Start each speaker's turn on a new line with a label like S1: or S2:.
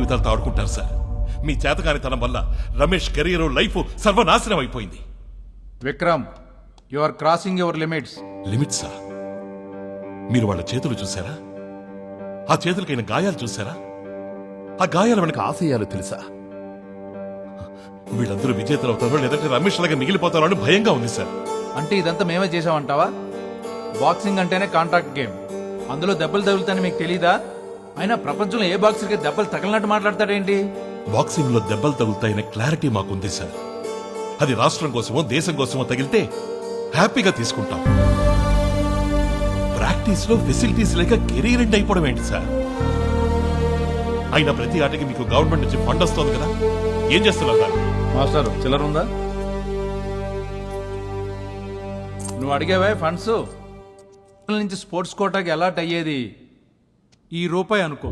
S1: జీవితాలతో ఆడుకుంటారు సార్. మీ చేతకానితనం వల్ల రమేష్ కెరీర్ లైఫ్ సర్వనాశనం అయిపోయింది.
S2: Vikram, you are crossing your limits.
S1: లిమిట్సా? మీరు వాళ్ళ చేతులు చూసారా? ఆ చేతులకైన గాయాలు చూసారా? ఆ గాయాల వెనక ఆశయాలు తెలుసా? వీళ్ళందరూ విజేతలు అవుతారో లేదంటే రమేష్ లాగా మిగిలిపోతారో అని భయంగా ఉంది సార్.
S2: అంటే ఇదంతా మేమే చేసామంటావా? బాక్సింగ్ అంటేనే కాంటాక్ట్ గేమ్, అందులో దెబ్బలు తగులుతాయని మీకు తెలీదా? అయినా ప్రపంచంలో ఏ బాక్సర్కి దెబ్బలు తగిలినట్టు మాట్లాడతాడేంటి?
S1: బాక్సింగ్ లో దెబ్బలు తగులుతాయనే క్లారిటీ మాకుంది సార్. అది రాష్ట్రం కోసమో దేశం కోసమో తగిలితే హ్యాపీగా తీసుకుంటాం. ప్రాక్టీస్ లో ఫెసిలిటీస్ లేక కెరీర్ ఎండ్ అయిపోవడం ఏంటి సార్? అయినా ప్రతి ఆటకి మీకు గవర్నమెంట్ నుంచి ఫండ్ వస్తుంది కదా, ఏం చేస్తున్నారు దాన్ని?
S2: మాస్టర్ చిల్లర ఉందా? నువ్వు అడిగేవే ఫండ్స్ నుంచి స్పోర్ట్స్ కోటాకి అలాట్ అయ్యేది ఈ రూపాయి అనుకో.